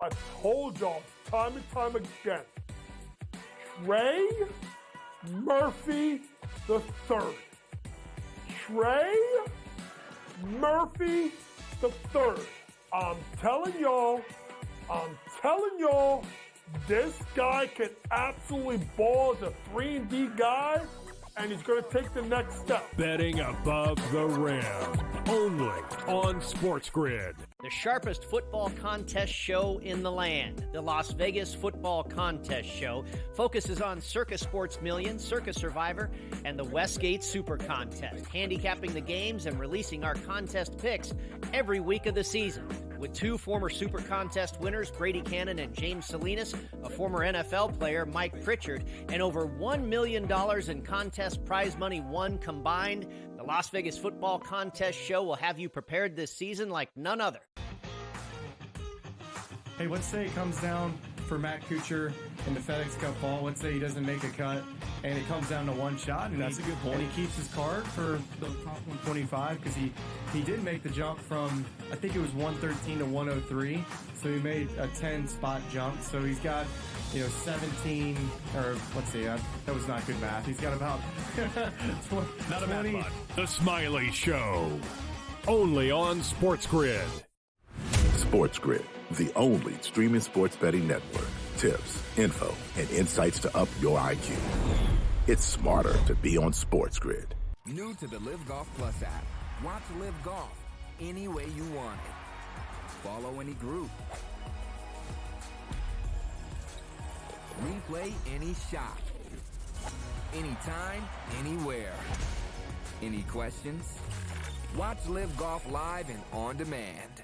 I told y'all time and time again. Trey Murphy the third. Trey Murphy the third. I'm telling y'all, this guy can absolutely ball as a 3-and-D guy, and he's going to take the next step. Betting above the rim, only on SportsGrid. The sharpest football contest show in the land, the Las Vegas Football Contest Show, focuses on Circus Sports Million, Circus Survivor, and the Westgate Super Contest, handicapping the games and releasing our contest picks every week of the season. With two former Super Contest winners, Brady Cannon and James Salinas, a former NFL player, Mike Pritchard, and over $1 million in contest prize money won combined, the Las Vegas Football Contest Show will have you prepared this season like none other. Hey, let's say it comes down for Matt Kuchar in the FedEx Cup ball. Let's say he doesn't make a cut, and it comes down to one shot. And that's a good point. And he keeps his card for the top 125 because he did make the jump from, I think it was 113 to 103. So he made a 10-spot jump. So he's got, 17, or let's see, that was not good math. He's got about 20. Not a math bot. The Smiley Show, only on SportsGrid. SportsGrid, the only streaming sports betting network. Tips, info, and insights to up your IQ. It's smarter to be on SportsGrid. New to the Live Golf Plus app. Watch Live Golf any way you want it. Follow any group. Replay any shot. Anytime, anywhere. Any questions? Watch Live Golf live and on demand.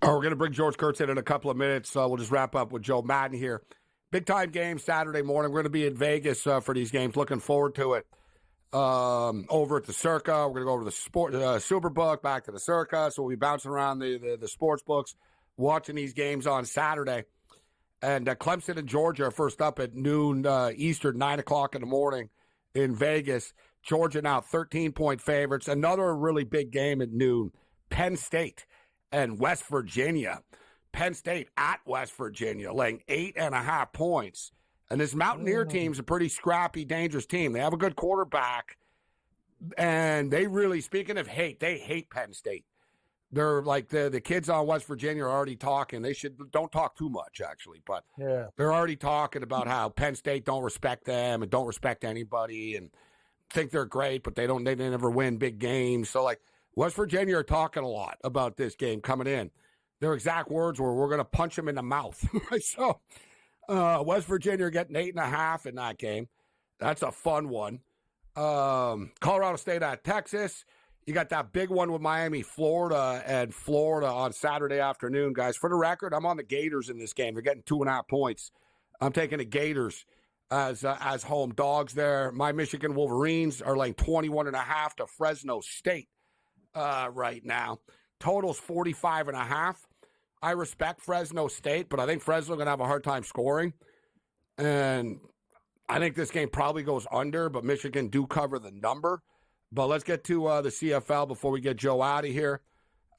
We're going to bring George Kurtz in a couple of minutes. We'll just wrap up with Joe Madden here. Big-time game Saturday morning. We're going to be in Vegas for these games. Looking forward to it. Over at the Circa. We're going to go over to the Superbook, back to the Circa. So we'll be bouncing around the sports books, watching these games on Saturday. And Clemson and Georgia are first up at noon Eastern, 9 o'clock in the morning in Vegas. Georgia now 13-point favorites. Another really big game at noon. Penn State and West Virginia. Penn State at West Virginia, laying 8.5 points. And this Mountaineer team's a pretty scrappy, dangerous team. They have a good quarterback. And they really, speaking of hate, they hate Penn State. They're like the kids on West Virginia are already talking. They don't talk too much, actually. But they're already talking about how Penn State don't respect them and don't respect anybody and think they're great, but they never win big games. So, like, West Virginia are talking a lot about this game coming in. Their exact words were, we're going to punch them in the mouth. So West Virginia getting 8.5 in that game. That's a fun one. Colorado State at Texas. You got that big one with Miami, Florida, and Florida on Saturday afternoon, guys. For the record, I'm on the Gators in this game. They're getting 2.5 points. I'm taking the Gators as home dogs there. My Michigan Wolverines are laying 21.5 to Fresno State. Right now. Total's 45.5. I respect Fresno State, but I think Fresno going to have a hard time scoring. And I think this game probably goes under, but Michigan do cover the number. But let's get to the CFL before we get Joe out of here.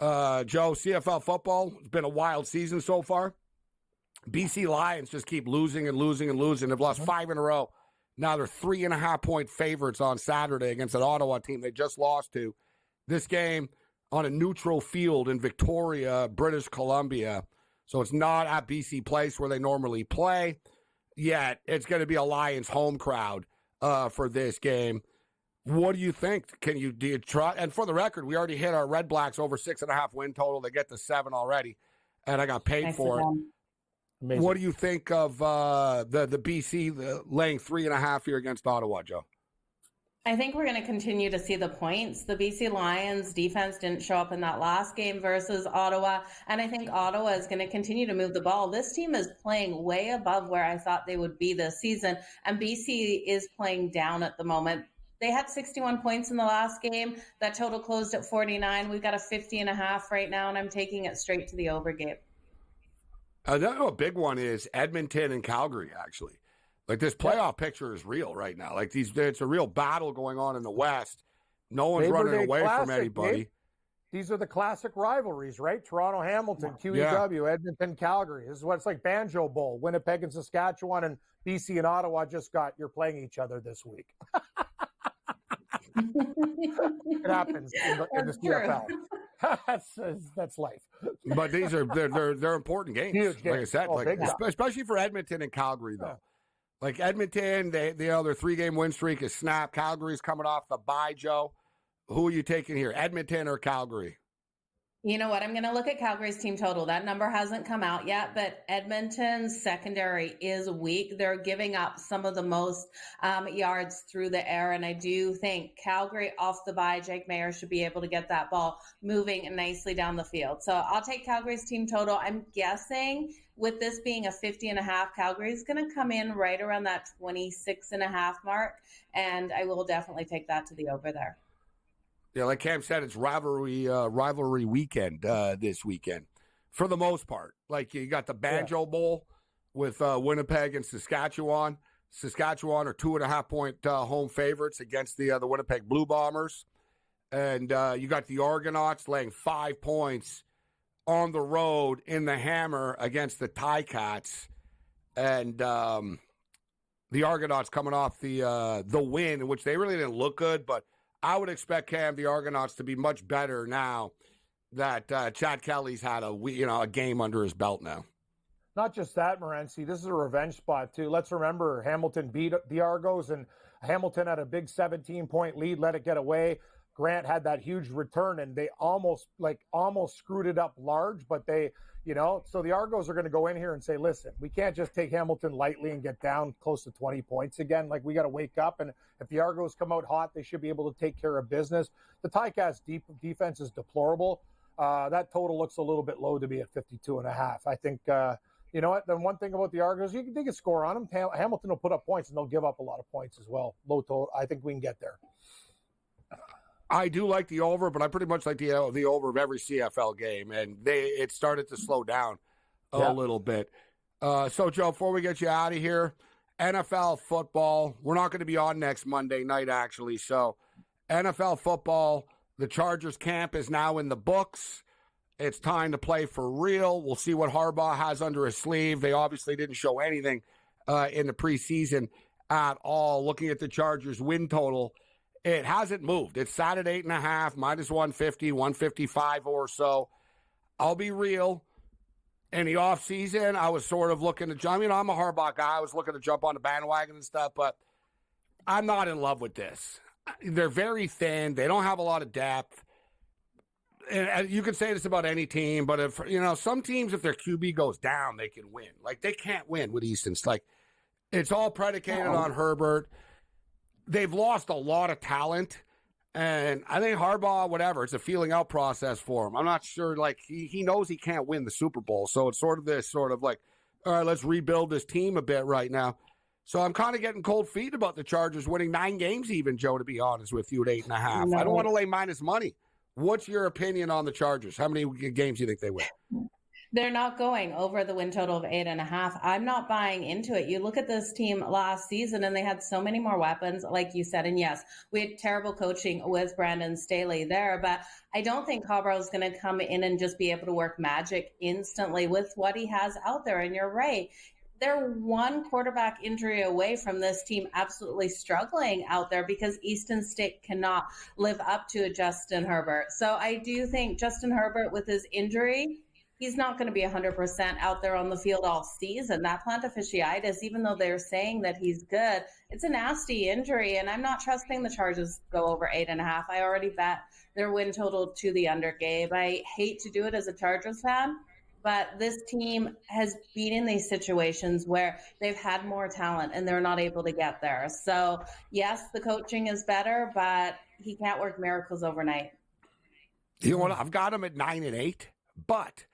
Joe, CFL football, it's been a wild season so far. BC Lions just keep losing and losing and losing. They've lost 5 in a row. Now they're 3.5-point favorites on Saturday against an Ottawa team they just lost to. This game on a neutral field in Victoria, British Columbia. So it's not at BC Place where they normally play. Yet it's going to be a Lions home crowd for this game. What do you think? Do you try? And for the record, we already hit our Red Blacks over 6.5 win total. They get to 7 already, and I got paid for it. Amazing. What do you think of the BC laying 3.5 here against Ottawa, Joe? I think we're going to continue to see the points. The BC Lions defense didn't show up in that last game versus Ottawa, and I think Ottawa is going to continue to move the ball. This team is playing way above where I thought they would be this season, and BC is playing down at the moment. They had 61 points in the last game. That total closed at 49. We've got a 50.5 right now, and I'm taking it straight to the over, Gabe. Another big one is Edmonton and Calgary, actually. Like, this playoff picture is real right now. Like, it's a real battle going on in the West. No one's running away from anybody. Gabe. These are the classic rivalries, right? Toronto, Hamilton, QEW, Edmonton, Calgary. This is what it's like. Banjo Bowl, Winnipeg and Saskatchewan, and BC and Ottawa you're playing each other this week. It happens in the CFL. That's life. But they're important games. Huge games. Like I said, especially for Edmonton and Calgary, though. Like Edmonton, their 3-game win streak is snapped. Calgary's coming off the bye, Joe. Who are you taking here, Edmonton or Calgary? You know what? I'm going to look at Calgary's team total. That number hasn't come out yet, but Edmonton's secondary is weak. They're giving up some of the most yards through the air, and I do think Calgary off the bye, Jake Mayer should be able to get that ball moving nicely down the field. So I'll take Calgary's team total. I'm guessing with this being a 50.5, Calgary's going to come in right around that 26.5 mark, and I will definitely take that to the over there. Yeah, like Cam said, it's rivalry weekend this weekend for the most part. Like, you got the Banjo Bowl with Winnipeg and Saskatchewan. Saskatchewan are 2.5-point home favorites against the Winnipeg Blue Bombers. And you got the Argonauts laying 5 points on the road in the Hammer against the Ticats. And the Argonauts coming off the win, in which they really didn't look good, but I would expect, Cam, the Argonauts to be much better now that Chad Kelly's had a game under his belt now. Not just that, Morency. This is a revenge spot, too. Let's remember Hamilton beat the Argos, and Hamilton had a big 17-point lead, let it get away. Grant had that huge return, and they almost screwed it up large, but they, so the Argos are going to go in here and say, listen, we can't just take Hamilton lightly and get down close to 20 points again. Like, we got to wake up, and if the Argos come out hot, they should be able to take care of business. The Ticats defense is deplorable. That total looks a little bit low to me at 52.5. I think, you know what? Then one thing about the Argos, they can score on them. Hamilton will put up points, and they'll give up a lot of points as well. Low total. I think we can get there. I do like the over, but I pretty much like the over of every CFL game, and it started to slow down a little bit. So, Joe, before we get you out of here, NFL football, we're not going to be on next Monday night, actually. So, NFL football, the Chargers camp is now in the books. It's time to play for real. We'll see what Harbaugh has under his sleeve. They obviously didn't show anything in the preseason at all. Looking at the Chargers win total, it hasn't moved. It's sat at 8.5, minus 150, 155 or so. I'll be real. In the offseason, I was sort of looking to jump. I'm a Harbaugh guy. I was looking to jump on the bandwagon and stuff, but I'm not in love with this. They're very thin. They don't have a lot of depth. And you can say this about any team, but if some teams, if their QB goes down, they can win. Like, they can't win with Easton. Like, it's all predicated on Herbert. They've lost a lot of talent, and I think Harbaugh, whatever, it's a feeling out process for him. I'm not sure, like, he knows he can't win the Super Bowl, so it's sort of like, all right, let's rebuild this team a bit right now. So I'm kind of getting cold feet about the Chargers winning 9 games even, Joe, to be honest with you, at 8.5. No. I don't want to lay minus money. What's your opinion on the Chargers? How many games do you think they win? They're not going over the win total of 8.5. I'm not buying into it. You look at this team last season, and they had so many more weapons, like you said. And yes, we had terrible coaching with Brandon Staley there, but I don't think Harbaugh is going to come in and just be able to work magic instantly with what he has out there. And you're right. They're one quarterback injury away from this team absolutely struggling out there because Easton State cannot live up to a Justin Herbert. So I do think Justin Herbert, with his injury, he's not going to be 100% out there on the field all season. That plantar fasciitis, even though they're saying that he's good, it's a nasty injury, and I'm not trusting the Chargers go over 8.5. I already bet their win total to the under, Gabe. I hate to do it as a Chargers fan, but this team has been in these situations where they've had more talent and they're not able to get there. So, yes, the coaching is better, but he can't work miracles overnight. You know what? I've got him at 9-8, but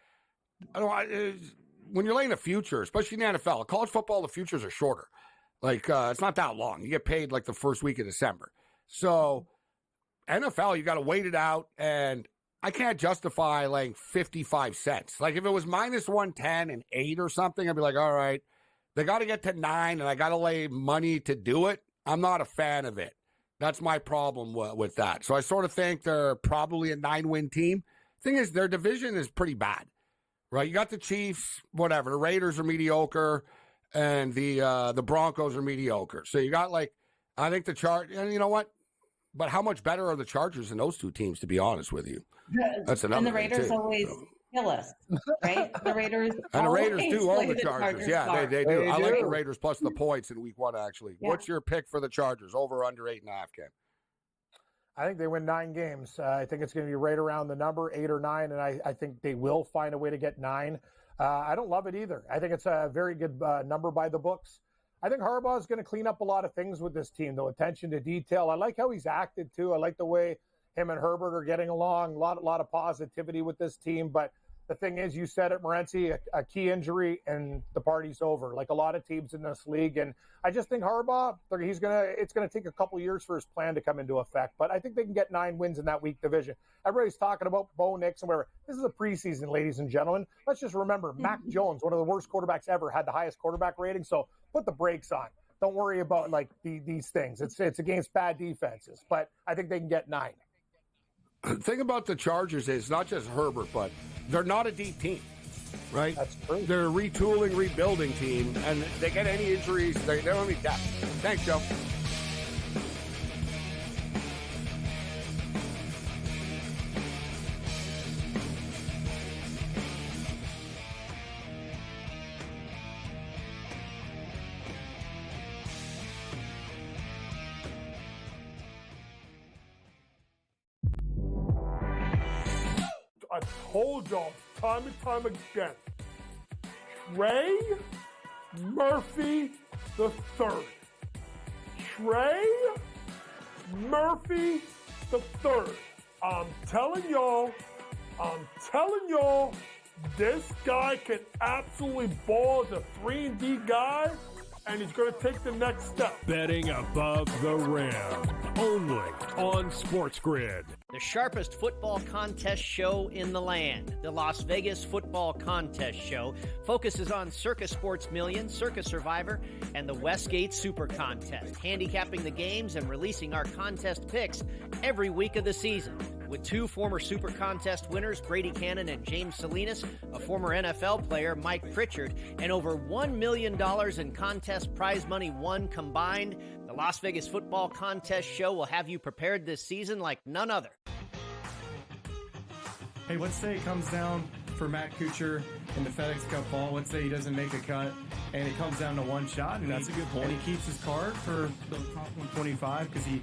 when you're laying the future, especially in the NFL, college football, the futures are shorter. Like, it's not that long. You get paid like the first week of December. So NFL, you got to wait it out, and I can't justify like 55 cents. Like if it was minus 110 and 8 or something, I'd be like, all right, they got to get to 9 and I got to lay money to do it. I'm not a fan of it. That's my problem with that. So I sort of think they're probably a 9-win team. Thing is, their division is pretty bad, right? You got the Chiefs, whatever. The Raiders are mediocre, and the Broncos are mediocre. So you got I think the Chargers, and you know what? But how much better are the Chargers than those two teams, to be honest with you? That's another And the Raiders thing, too. always kill us, right? The Raiders and the Raiders do own play the Chargers. Yeah, they do. I like the Raiders plus the points in week 1, actually. Yeah. What's your pick for the Chargers? Over, under 8.5, Ken? I think they win 9 games. I think it's going to be right around the number, 8 or 9, and I think they will find a way to get 9. I don't love it either. I think it's a very good number by the books. I think Harbaugh is going to clean up a lot of things with this team, though. Attention to detail. I like how he's acted, too. I like the way him and Herbert are getting along. A lot of positivity with this team. But the thing is, you said it, Morency, a key injury and the party's over, like a lot of teams in this league. And I just think Harbaugh, it's going to take a couple years for his plan to come into effect. But I think they can get 9 wins in that weak division. Everybody's talking about Bo Nix and whatever. This is a preseason, ladies and gentlemen. Let's just remember, Mac Jones, one of the worst quarterbacks ever, had the highest quarterback rating. So put the brakes on. Don't worry about these things. It's against bad defenses. But I think they can get 9. The thing about the Chargers is not just Herbert, but they're not a deep team, right? That's true. They're a retooling, rebuilding team, and they get any injuries, they don't have any depth. Thanks, Joe. I told y'all time and time again, Trey Murphy the third. Trey Murphy the third. I'm telling y'all, this guy can absolutely ball as a 3-and-D guy, and he's going to take the next step. Betting above the rim, only on SportsGrid. The sharpest football contest show in the land, the Las Vegas Football Contest Show, focuses on Circa Sports Million, Circa Survivor, and the Westgate Super Contest, handicapping the games and releasing our contest picks every week of the season. With 2 former Super Contest winners, Brady Cannon and James Salinas, a former NFL player, Mike Pritchard, and over $1 million in contest prize money won combined, the Las Vegas Football Contest Show will have you prepared this season like none other. Hey, let's say it comes down for Matt Kuchar in the FedEx Cup fall. Let's say he doesn't make a cut, and it comes down to one shot. And that's a good point. And he keeps his card for the top 125 because he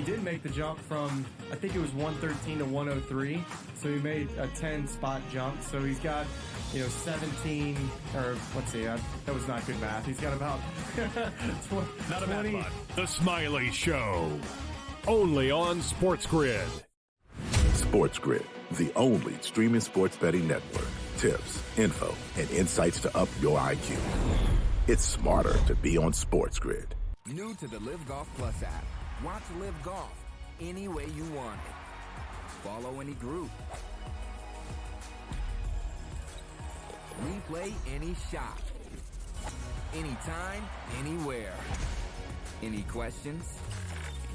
did make the jump from, I think it was 113 to 103. So he made a 10-spot jump. So he's got, 17, or let's see, that was not good math. He's got about Not a bad one. The Smiley Show, only on SportsGrid. SportsGrid, the only streaming sports betting network. Tips, info, and insights to up your IQ. It's smarter to be on SportsGrid. New to the Live Golf Plus app. Watch Live Golf any way you want it. Follow any group. Replay any shot. Anytime, anywhere. Any questions?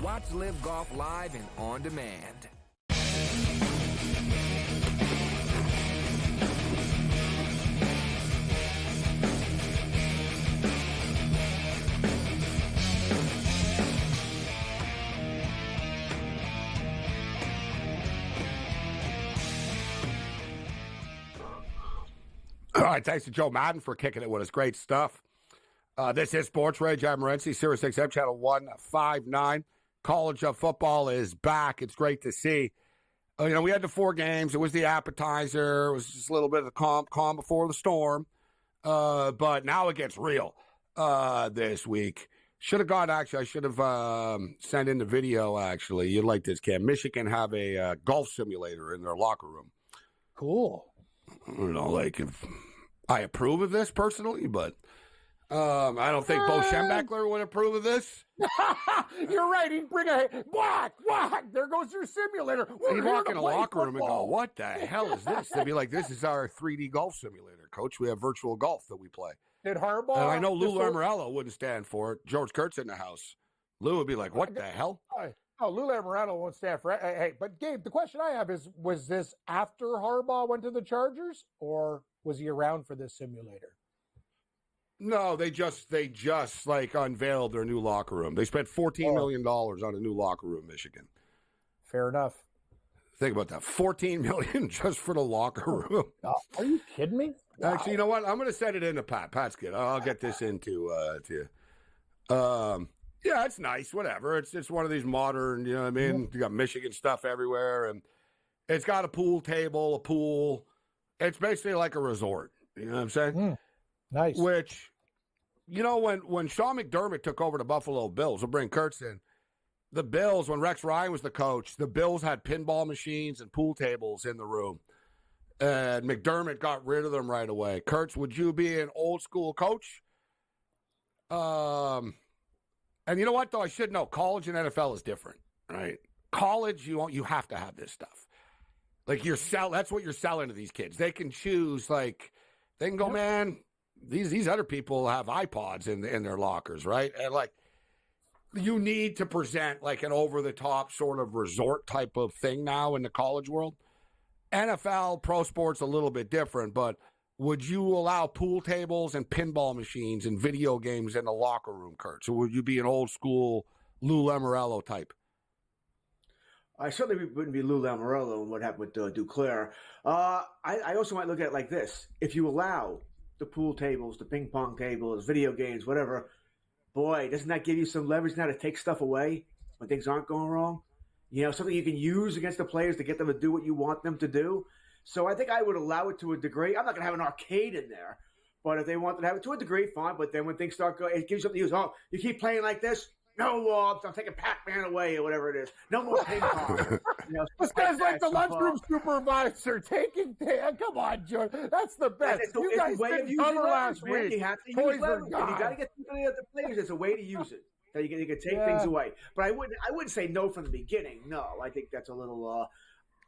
Watch Live Golf live and on demand. All right, thanks to Joe Madden for kicking it with us. Great stuff. This is SportsRage. I'm Morency, Sirius XM Channel 159. College football is back. It's great to see. We had the 4 games. It was the appetizer. It was just a little bit of the calm before the storm. But now it gets real this week. I should have sent in the video, actually. You'd like this, Cam. Michigan have a golf simulator in their locker room. Cool. If I approve of this personally, but I don't think Bo Schembechler would approve of this. You're right. He'd bring a whack. There goes your simulator. He'd walk in a locker room and go, "What the hell is this?" They'd be like, "This is our 3D golf simulator, Coach. We have virtual golf that we play." Did Harbaugh? And I know Lou Lamoriello wouldn't stand for it. George Kurtz in the house. Lou would be like, "What the hell?" Oh, Lou Lamoriello won't stand for it. Hey, but Gabe, the question I have is, was this after Harbaugh went to the Chargers, or was he around for this simulator? No, they just like unveiled their new locker room. They spent $14 million on a new locker room, Michigan. Fair enough. Think about that. $14 million just for the locker room. Are you kidding me? Wow. Actually, you know what? I'm going to send it into Pat. Pat's good. I'll get this into to you. Yeah, it's nice. Whatever. It's one of these modern, you know what I mean? You got Michigan stuff everywhere, and it's got a pool table, a pool. It's basically like a resort. You know what I'm saying? Nice. Which, you know, when Sean McDermott took over the Buffalo Bills, we'll bring Kurtz in. The Bills, when Rex Ryan was the coach, the Bills had pinball machines and pool tables in the room. And McDermott got rid of them right away. Kurtz, would you be an old school coach? And you know what, though? I should know. College and NFL is different, right? College, you have to have this stuff. Like that's what you're selling to these kids. They can choose, like, they can go, man, these other people have iPods in their lockers, right? And like, you need to present like an over-the-top sort of resort type of thing now in the college world. NFL, pro sports, a little bit different, but would you allow pool tables and pinball machines and video games in the locker room, Kurt? So would you be an old school Lou Lamoriello type? I certainly wouldn't be Lou Lamoriello and what happened with Duclair. I also might look at it like this. If you allow the pool tables, the ping pong tables, video games, whatever, boy, doesn't that give you some leverage now to take stuff away when things aren't going wrong? You know, something you can use against the players to get them to do what you want them to do. So I think I would allow it to a degree. I'm not going to have an arcade in there, but if they want to have it to a degree, fine. But then when things start going, it gives you something to use. Oh, you keep playing like this? No, I'm taking Pac-Man away or whatever it is. No more ping pong. This guy's like the lunchroom supervisor taking. Come on, Joe. That's the best. You guys didn't cover last week. You have to use leverage. You got to get the players. There's a way to use it. That you can take things away. But I wouldn't say no from the beginning. No, I think that's a little.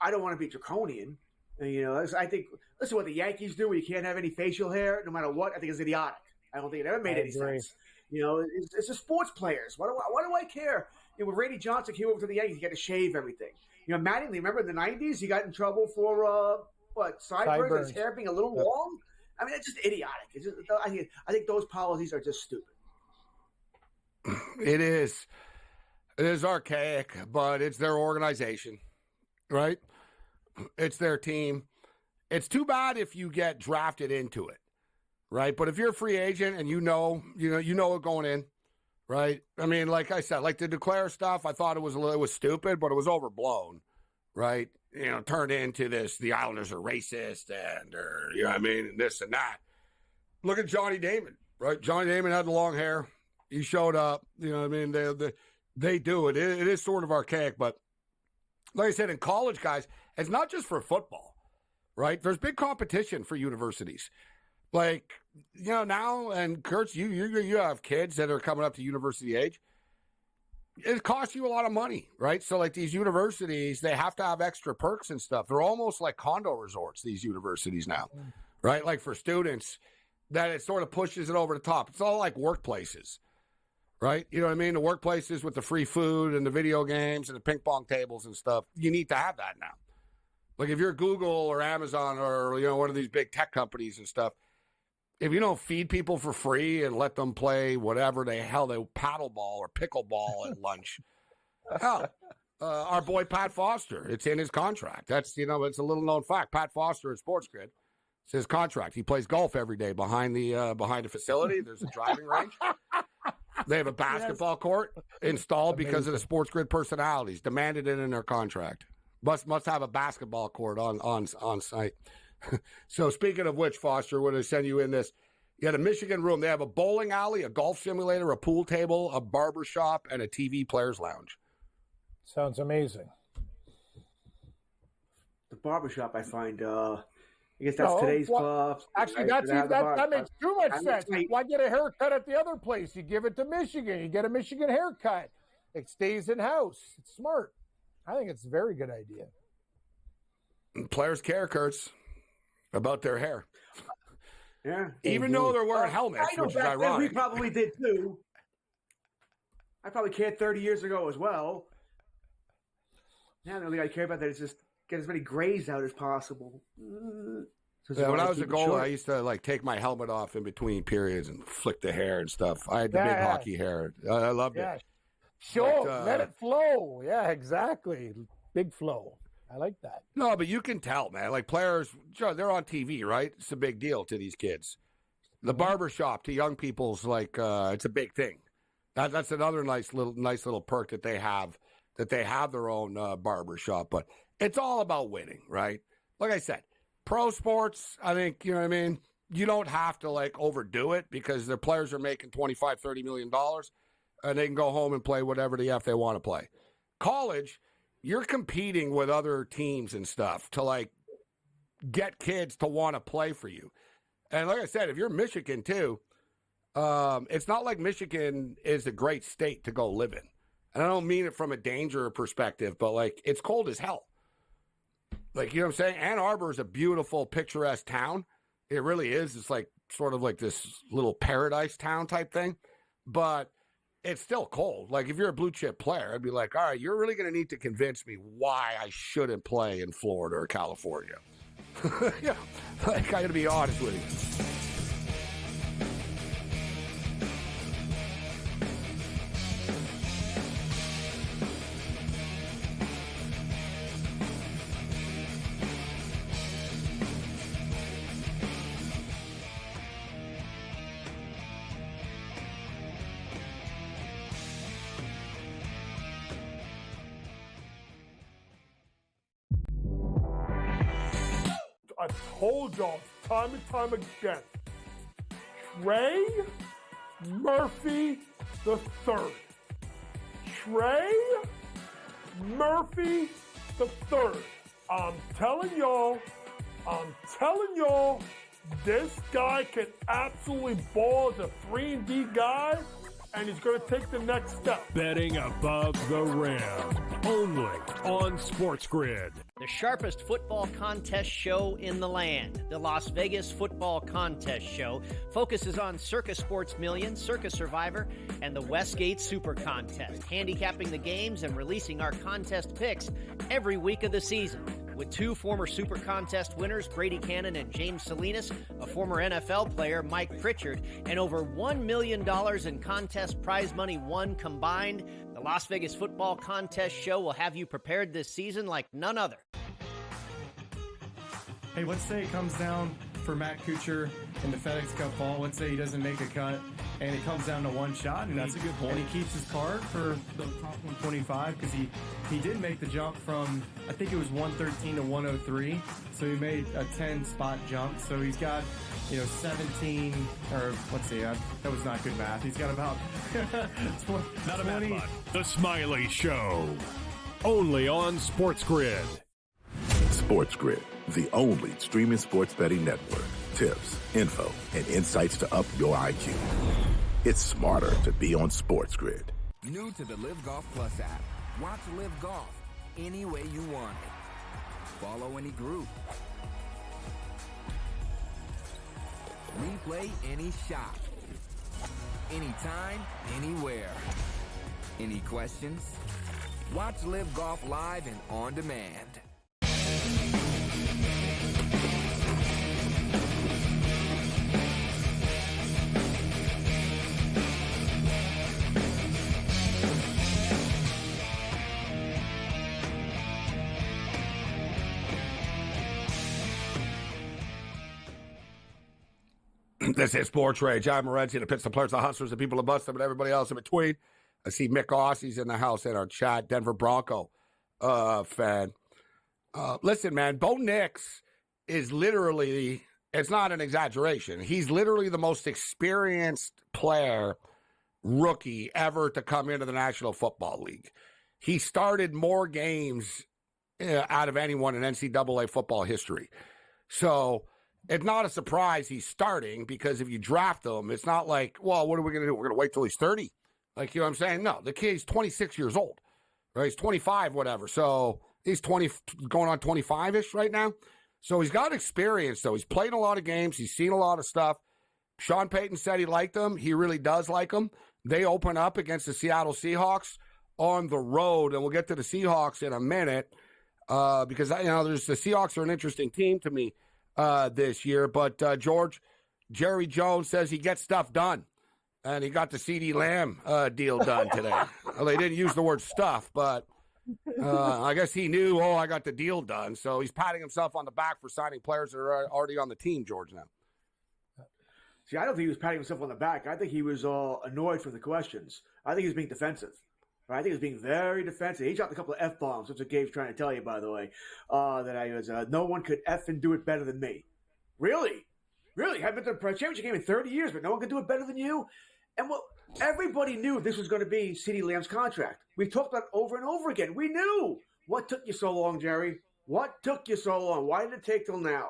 I don't want to be draconian. You know, I think listen what the Yankees do. Where you can't have any facial hair, no matter what. I think it's idiotic. I don't think it ever made any sense. You know, it's the sports players. Why do I care? You know, when Randy Johnson came over to the Yankees, he had to shave everything. You know, Mattingly, remember in the 90s, he got in trouble for sideburns and his hair being a little long. I mean, it's just idiotic. It's just, I think those policies are just stupid. It is archaic, but it's their organization, right? It's their team. It's too bad if you get drafted into it, right? But if you're a free agent and you know it going in, right? I mean, like I said, like the Duclair stuff, I thought it was stupid, but it was overblown, right? You know, turned into this, the Islanders are racist or you know what I mean, and this and that. Look at Johnny Damon, right? Johnny Damon had the long hair. He showed up, you know what I mean? They do it. It is sort of archaic, but like I said, in college, guys, it's not just for football, right? There's big competition for universities. Like, you know, now, and Kurtz, you have kids that are coming up to university age. It costs you a lot of money, right? So, like, these universities, they have to have extra perks and stuff. They're almost like condo resorts, these universities now, right? Like, for students, that it sort of pushes it over the top. It's all like workplaces. Right? You know what I mean? The workplaces with the free food and the video games and the ping pong tables and stuff, you need to have that now. Like if you're Google or Amazon or, you know, one of these big tech companies and stuff, if you don't feed people for free and let them play whatever they paddleball or pickleball at lunch, hell, our boy Pat Foster, it's in his contract. That's, you know, it's a little known fact. Pat Foster at SportsGrid, it's his contract. He plays golf every day behind the facility. There's a driving range. They have a basketball court installed because of the SportsGrid personalities. Demanded it in their contract. Must have a basketball court on site. So speaking of which, Foster, when I send you in this, you had a Michigan room. They have a bowling alley, a golf simulator, a pool table, a barber shop, and a TV players lounge. Sounds amazing. The barbershop, I find, I guess that's today's club. Actually, that makes too much sense. Why get a haircut at the other place? You give it to Michigan. You get a Michigan haircut. It stays in-house. It's smart. I think it's a very good idea. Players care, Kurtz, about their hair. Yeah. Even though they're wearing helmets, which is ironic. We probably did too. I probably cared 30 years ago as well. Now the only thing I care about that is just get as many grays out as possible. Yeah, when I was a goalie, I used to take my helmet off in between periods and flick the hair and stuff. I had the big hockey hair. I loved it. Sure, let it flow. Yeah, exactly. Big flow. I like that. No, but you can tell, man. Like players, they're on TV, right? It's a big deal to these kids. The barbershop to young people's it's a big thing. That's another nice little perk that they have. That they have their own barbershop, but it's all about winning, right? Like I said, pro sports, I think, you know what I mean? You don't have to overdo it because their players are making $25, $30 million and they can go home and play whatever the F they want to play. College, you're competing with other teams and stuff to get kids to want to play for you. And like I said, if you're Michigan too, it's not like Michigan is a great state to go live in. And I don't mean it from a danger perspective, but it's cold as hell. You know what I'm saying? Ann Arbor is a beautiful, picturesque town. It really is. It's sort of like this little paradise town type thing. But it's still cold. If you're a blue chip player, I'd be all right, you're really going to need to convince me why I shouldn't play in Florida or California. Yeah, I got to be honest with you. I told y'all time and time again. Trey Murphy the third. Trey Murphy the third. I'm telling y'all, this guy can absolutely ball as a 3-and-D guy, and he's going to take the next step. Betting above the rim, only on SportsGrid. The sharpest football contest show in the land, the Las Vegas Football Contest Show, focuses on Circa Sports Million, Circa Survivor, and the Westgate Super Contest, handicapping the games and releasing our contest picks every week of the season. With two former Super Contest winners, Brady Cannon and James Salinas, a former NFL player, Mike Pritchard, and over $1 million in contest prize money won combined, the Las Vegas Football Contest Show will have you prepared this season like none other. Hey, let's say it comes down for Matt Kuchar in the FedEx Cup fall. Let's say he doesn't make a cut, and it comes down to one shot. And that's a good point. And he keeps his card for the top 125 because he did make the jump from, I think it was 113 to 103. So he made a 10-spot jump. So he's got, 17, or let's see, that was not good math. He's got about 20. Not a math bot. The Smiley Show, only on SportsGrid. SportsGrid, the only streaming sports betting network. Tips, info, and insights to up your IQ. It's smarter to be on SportsGrid. New to the Live Golf Plus app. Watch Live Golf any way you want it. Follow any group. Replay any shot. Anytime, anywhere. Any questions? Watch Live Golf live and on demand. This is SportsRage. I'm Morency, the pits, the players, the hustlers, the people, the bust, and everybody else in between. I see Mick Aussie's in the house in our chat, Denver Bronco fan. Listen, man, Bo Nix is literally, it's not an exaggeration. He's literally the most experienced player, rookie, ever to come into the National Football League. He started more games out of anyone in NCAA football history. So it's not a surprise he's starting, because if you draft him, it's not like, well, what are we going to do? We're going to wait till he's 30. Like, you know what I'm saying? No, the kid's 26 years old, right? He's 25, whatever. So he's 20, going on 25-ish right now. So he's got experience, though. He's played a lot of games. He's seen a lot of stuff. Sean Payton said he liked him. He really does like him. They open up against the Seattle Seahawks on the road, and we'll get to the Seahawks in a minute because, you know, the Seahawks are an interesting team to me this year. But, Jerry Jones says he gets stuff done, and he got the CeeDee Lamb deal done today. Well, they didn't use the word stuff, but I guess he knew, I got the deal done. So he's patting himself on the back for signing players that are already on the team, George, now. See, I don't think he was patting himself on the back. I think he was annoyed from the questions. I think he was being defensive. I think he was being very defensive. He dropped a couple of F-bombs. That's what Gabe's trying to tell you, by the way, that I was, no one could effing do it better than me. Really? Really? I've been to the championship game in 30 years, but no one could do it better than you? And well, everybody knew this was going to be CeeDee Lamb's contract. We've talked about it over and over again. We knew. What took you so long, Jerry? What took you so long? Why did it take till now?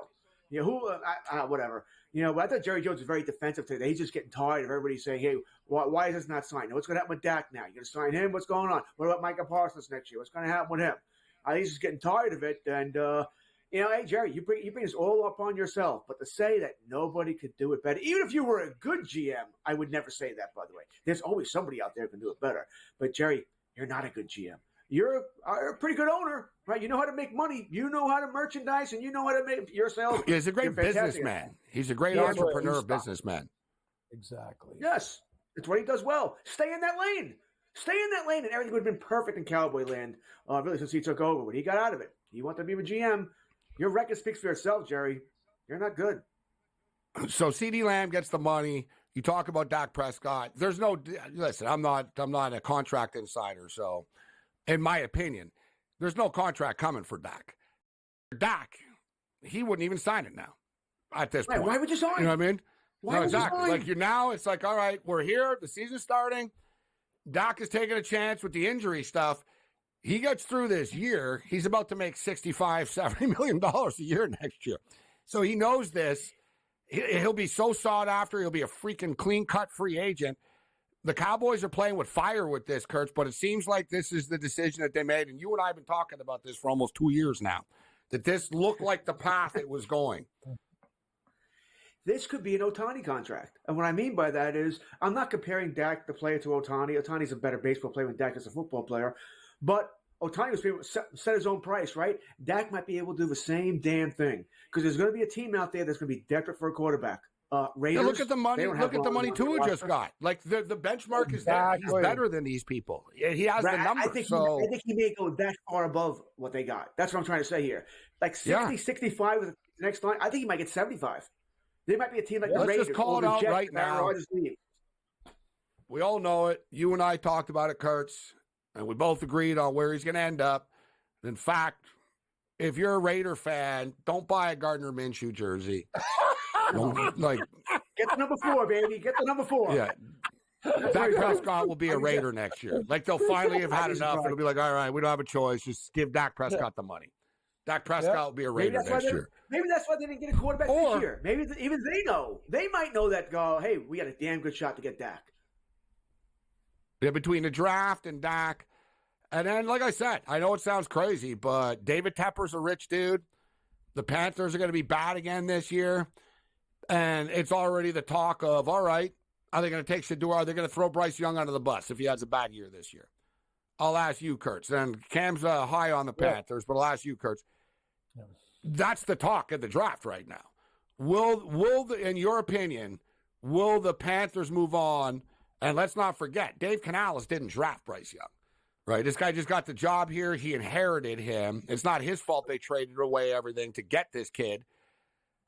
You know, whatever. You know, I thought Jerry Jones was very defensive today. He's just getting tired of everybody saying, hey, why is this not signed? What's going to happen with Dak now? You're going to sign him? What's going on? What about Micah Parsons next year? What's going to happen with him? I think he's just getting tired of it. And, you know, hey, Jerry, you bring this all upon yourself. But to say that nobody could do it better, even if you were a good GM, I would never say that, by the way. There's always somebody out there who can do it better. But, Jerry, you're not a good GM. You're a pretty good owner, right? You know how to make money. You know how to merchandise, and you know how to make your sales. He's a great businessman. He's a great entrepreneur businessman. Exactly. Yes. It's what he does well. Stay in that lane. Stay in that lane, and everything would have been perfect in Cowboy land, really, since he took over. But he got out of it. You want to be a GM. Your record speaks for yourself, Jerry. You're not good. So CeeDee Lamb gets the money. You talk about Dak Prescott. There's no – listen, I'm not a contract insider, so – in my opinion, there's no contract coming for Dak. Dak, he wouldn't even sign it now at this point. Why would you sign? You know what I mean? Why would you sign? Like, it's like, all right, we're here. The season's starting. Dak is taking a chance with the injury stuff. He gets through this year. He's about to make $65, $70 million a year next year. So he knows this. He'll be so sought after. He'll be a freaking clean-cut free agent. The Cowboys are playing with fire with this, Kurtz, but it seems like this is the decision that they made. And you and I have been talking about this for almost 2 years now, that this looked like the path it was going. This could be an Ohtani contract. And what I mean by that is I'm not comparing Dak, the player, to Ohtani. Ohtani's a better baseball player than Dak is a football player. But Ohtani was able to set his own price, right? Dak might be able to do the same damn thing because there's going to be a team out there that's going to be desperate for a quarterback. Raiders, look at the money. Look at the money Tua just got. Like the benchmark is there. He's better than these people. He has the numbers. I think he may go that far above what they got. That's what I'm trying to say here. Like 60, 65 with the next line. I think he might get 75. They might be a team like the Raiders. Let's just call it out right now. We all know it. You and I talked about it, Kurtz, and we both agreed on where he's going to end up. In fact, if you're a Raider fan, don't buy a Gardner Minshew jersey. Like, get the number 4, baby. Get the number 4. Yeah. Dak Prescott will be a Raider next year. Like, they'll finally have had enough. It'll be like, all right, we don't have a choice. Just give Dak Prescott the money. Dak Prescott will be a Raider next year. Maybe that's why they didn't get a quarterback this year. Maybe even they know. They might know that, hey, we got a damn good shot to get Dak. Yeah, between the draft and Dak. And then, like I said, I know it sounds crazy, but David Tepper's a rich dude. The Panthers are going to be bad again this year. And it's already the talk of, all right, are they going to take Shedeur? Are they going to throw Bryce Young under the bus if he has a bad year this year? I'll ask you, Kurtz. And Cam's high on the Panthers, but I'll ask you, Kurtz. That's the talk at the draft right now. In your opinion, will the Panthers move on? And let's not forget, Dave Canales didn't draft Bryce Young, right? This guy just got the job here. He inherited him. It's not his fault they traded away everything to get this kid.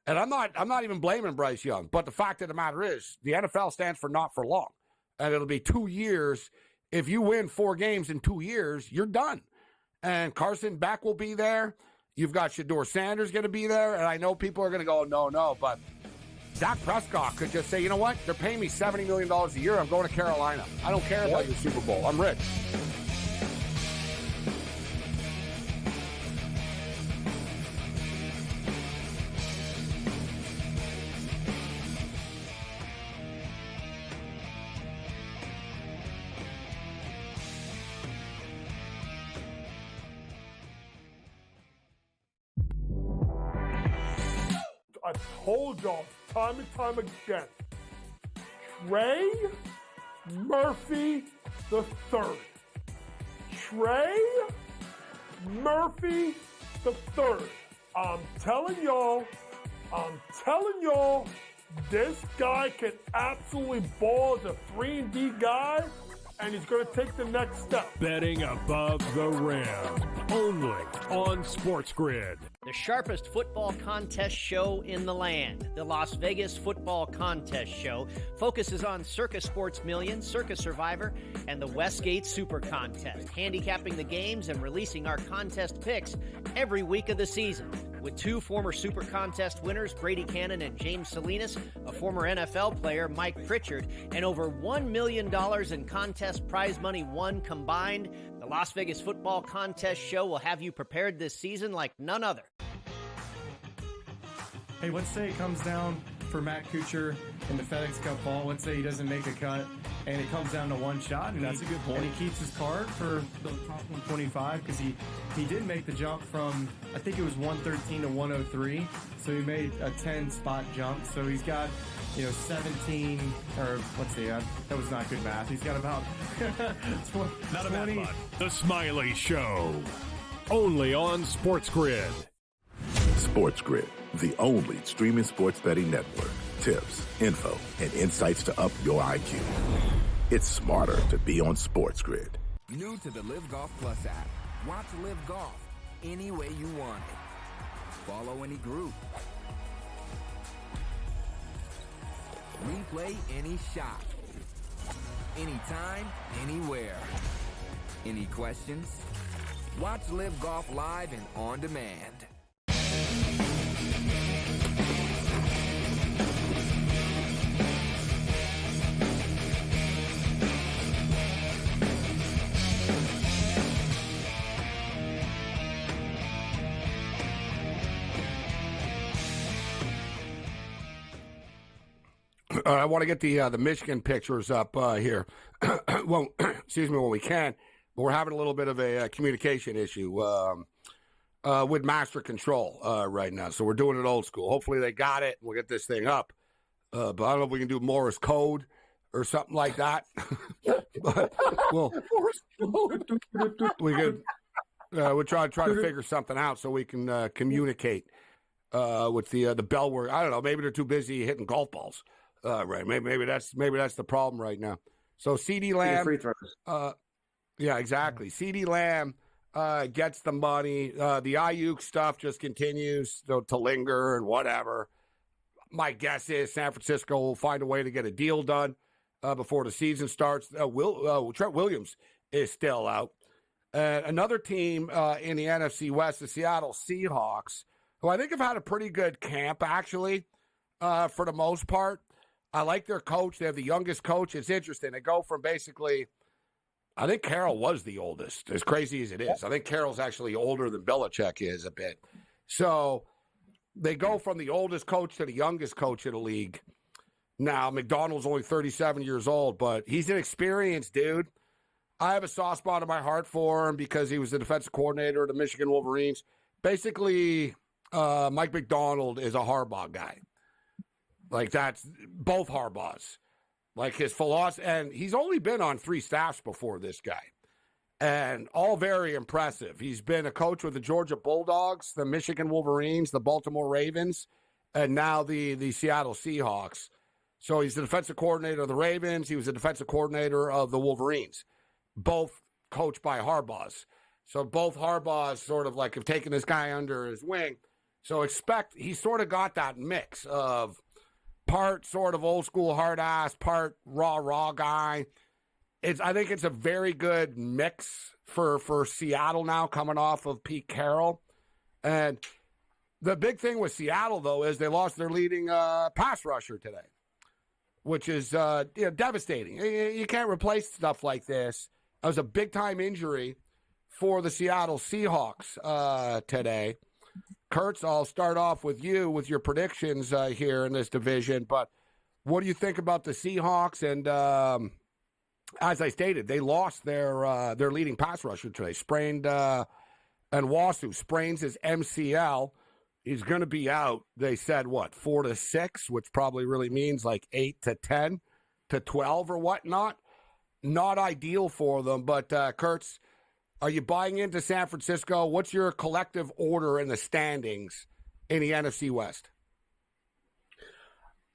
And I'm not even blaming Bryce Young, but the fact of the matter is the NFL stands for not for long. And it'll be 2 years. If you win 4 games in 2 years, you're done. And Carson Beck will be there. You've got Shedeur Sanders going to be there. And I know people are going to go, no. But Dak Prescott could just say, you know what? They're paying me $70 million a year. I'm going to Carolina. I don't care about your Super Bowl. I'm rich. I've told y'all time and time again. Trey Murphy the third. Trey Murphy the third. I'm telling y'all, this guy can absolutely ball as a 3-and-D guy, and he's going to take the next step. Betting above the rim, only on SportsGrid. The sharpest football contest show in the land, the Las Vegas Football Contest Show, focuses on Circus Sports Million, Circus Survivor, and the Westgate Super Contest, handicapping the games and releasing our contest picks every week of the season. With two former Super Contest winners, Brady Cannon and James Salinas, a former NFL player, Mike Pritchard, and over $1 million in contest prize money won combined, the Las Vegas Football Contest Show will have you prepared this season like none other. Hey, let's say it comes down for Matt Kuchar in the FedEx Cup ball. Let's say he doesn't make a cut, and it comes down to one shot. And that's a good point. And he keeps his card for the top 125 because he did make the jump from, I think it was 113 to 103. So he made a 10-spot jump. So he's got, 17, or let's see, that was not good math. He's got about 20. Not a bad one. The Smiley Show, only on SportsGrid. SportsGrid, the only streaming sports betting network. Tips, info, and insights to up your IQ. It's smarter to be on SportsGrid. New to the Live Golf Plus app. Watch Live Golf any way you want it. Follow any group. Replay any shot. Anytime, anywhere. Any questions? Watch Live Golf live and on demand. I want to get the Michigan pictures up here. Well, excuse me, when we can. But we're having a little bit of a communication issue with Master Control right now. So we're doing it old school. Hopefully they got it. We'll get this thing up. But I don't know if we can do Morse code or something like that. But we could. We'll try to figure something out so we can communicate with the bell word. I don't know. Maybe they're too busy hitting golf balls. Right. Maybe that's the problem right now. So CeeDee Lamb. Free throws. Yeah, exactly. CeeDee Lamb gets the money. The Ayuk stuff just continues to linger and whatever. My guess is San Francisco will find a way to get a deal done before the season starts. Trent Williams is still out. Another team in the NFC West, the Seattle Seahawks, who I think have had a pretty good camp, actually, for the most part. I like their coach. They have the youngest coach. It's interesting. They go from basically, I think Carroll was the oldest, as crazy as it is. I think Carroll's actually older than Belichick is a bit. So they go from the oldest coach to the youngest coach in the league. Now, McDonald's only 37 years old, but he's an experienced dude. I have a soft spot in my heart for him because he was the defensive coordinator of the Michigan Wolverines. Basically, Mike McDonald is a Harbaugh guy. Like, that's both Harbaughs. Like, his philosophy, and he's only been on 3 staffs before this guy, and all very impressive. He's been a coach with the Georgia Bulldogs, the Michigan Wolverines, the Baltimore Ravens, and now the Seattle Seahawks. So he's the defensive coordinator of the Ravens. He was the defensive coordinator of the Wolverines, both coached by Harbaughs. So both Harbaughs sort of like have taken this guy under his wing. So he's sort of got that mix of part sort of old school hard ass, part raw guy. I think it's a very good mix for Seattle now, coming off of Pete Carroll. And the big thing with Seattle, though, is they lost their leading pass rusher today, which is devastating. You can't replace stuff like this. It was a big time injury for the Seattle Seahawks today. Kurtz, I'll start off with you with your predictions here in this division. But what do you think about the Seahawks? And as I stated, they lost their leading pass rusher today. And Wasu sprains his MCL. He's going to be out, they said, 4 to 6, which probably really means like 8 to 10 to 12 or whatnot. Not ideal for them, but Kurtz, are you buying into San Francisco? What's your collective order in the standings in the NFC West?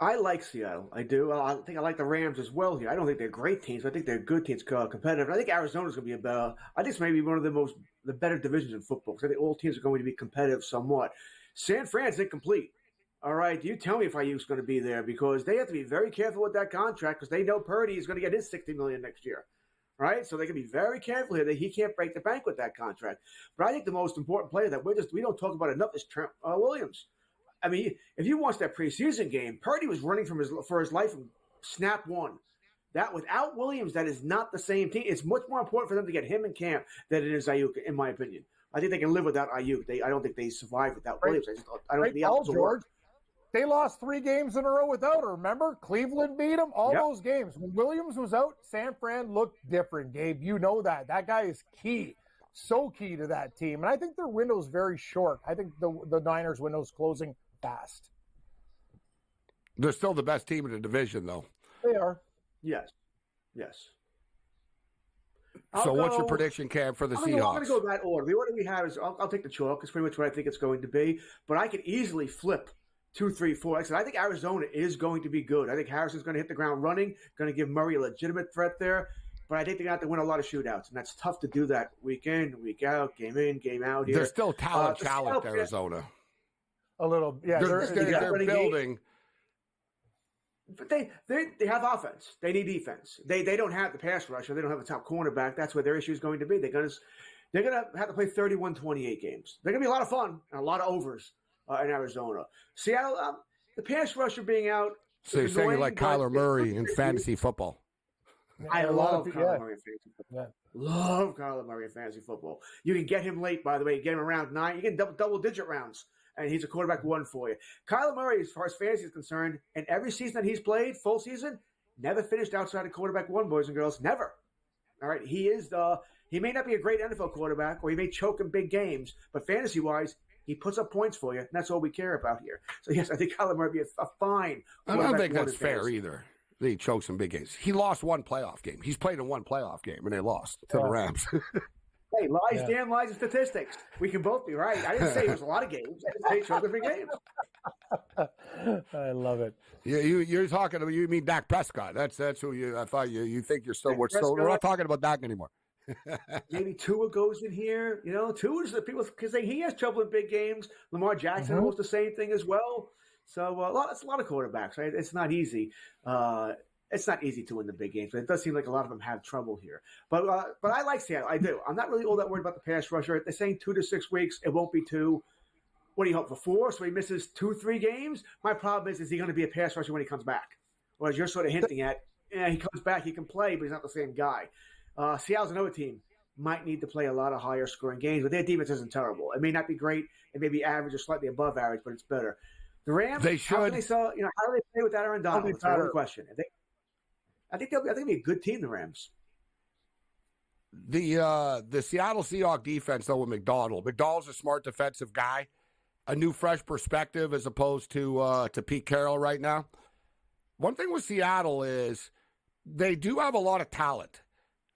I like Seattle. I do. I think I like the Rams as well here. I don't think they're great teams. I think they're good teams, competitive. I think Arizona's going to be I think it's maybe one of the better divisions in football. Because I think all teams are going to be competitive somewhat. San Fran's incomplete. All right, you tell me if Ayuk's going to be there, because they have to be very careful with that contract, because they know Purdy is going to get his $60 million next year. Right, so they can be very careful here that he can't break the bank with that contract. But I think the most important player that we don't talk about enough is Trent Williams. I mean, if you watch that preseason game, Purdy was running for his life from snap one. That without Williams, that is not the same team. It's much more important for them to get him in camp than it is Ayuk, in my opinion. I think they can live without Ayuk. I don't think they survive without Williams. I don't think the opposite George. They lost 3 games in a row without her. Remember? Cleveland beat them. All those games. When Williams was out, San Fran looked different, Gabe. You know that. That guy is key. So key to that team. And I think their window is very short. I think the Niners' window is closing fast. They're still the best team in the division, though. They are. Yes. So what's your prediction, Cam, for the Seahawks? I'm going to go that order. The order we have is I'll take the chalk. It's pretty much what I think it's going to be. But I could easily flip 2, 3, 4. Like I said, I think Arizona is going to be good. I think Harrison's going to hit the ground running, going to give Murray a legitimate threat there. But I think they're going to have to win a lot of shootouts, and that's tough to do that week in, week out, game in, game out here. There's still talent, Arizona. A little, yeah. They're building. But they have offense. They need defense. They don't have the pass rusher. They don't have the top cornerback. That's where their issue is going to be. They're going to have to play 31-28 games. They're going to be a lot of fun and a lot of overs in Arizona. Seattle, the pass rusher being out. So you're saying you like Kyler Murray in fantasy football? I love Kyler Murray in fantasy football. Love Kyler Murray in fantasy football. You can get him late, by the way. You get him around 9. You can double-digit rounds. And he's a quarterback 1 for you. Kyler Murray, as far as fantasy is concerned, and every season that he's played, full season, never finished outside of quarterback 1, boys and girls. Never. All right. He may not be a great NFL quarterback, or he may choke in big games, but fantasy-wise, he puts up points for you, and that's all we care about here. So, yes, I think Kyler Murray would be a fine quarterback. I don't think that's fair either. He chokes in big games. He lost 1 playoff game. He's played in 1 playoff game, and they lost to the Rams. Hey, Dan lies in statistics. We can both be right. I didn't say it was a lot of games. I didn't say it showed every game. I love it. Yeah, you're talking about, you mean Dak Prescott. That's who you, I thought you think you're still, we're not talking about Dak anymore. Maybe Tua goes in here. Tua's the people, because he has trouble in big games. Lamar Jackson almost the same thing as well. So it's a lot of quarterbacks, right? It's not easy. It's not easy to win the big games, but it does seem like a lot of them have trouble here. But I like Seattle. I do. I'm not really all that worried about the pass rusher. They're saying 2 to 6 weeks. It won't be 2. What do you hope for 4? So he misses 2-3 games? My problem is he going to be a pass rusher when he comes back? Or as you're sort of hinting at, he comes back, he can play, but he's not the same guy. Seattle's another team. Might need to play a lot of higher scoring games, but their defense isn't terrible. It may not be great. It may be average or slightly above average, but it's better. The Rams, they should. How do they play with Aaron Donald? That's another question. I think they'll be a good team, the Rams. The Seattle Seahawks defense, though, with McDonald. McDonald's a smart defensive guy, a new fresh perspective as opposed to Pete Carroll right now. One thing with Seattle is they do have a lot of talent,